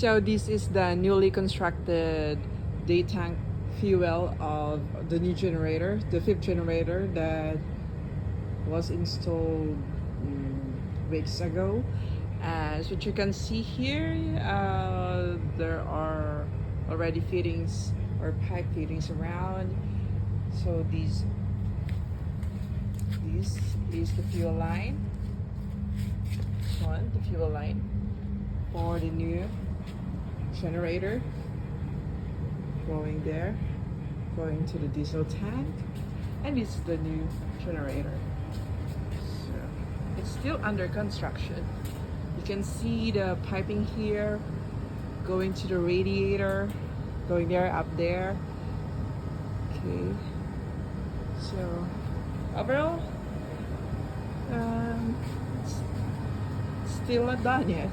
So this is the newly constructed day tank fuel of the new generator, the fifth generator that was installed weeks ago. As what you can see here, there are already fittings or pipe fittings around. So this is the fuel line. This one, the fuel line for the new generator, going there, going to the diesel tank, and this is the new generator. So it's still under construction. You can see the piping here going to the radiator, going there, up there. Okay, so overall, it's still not done yet.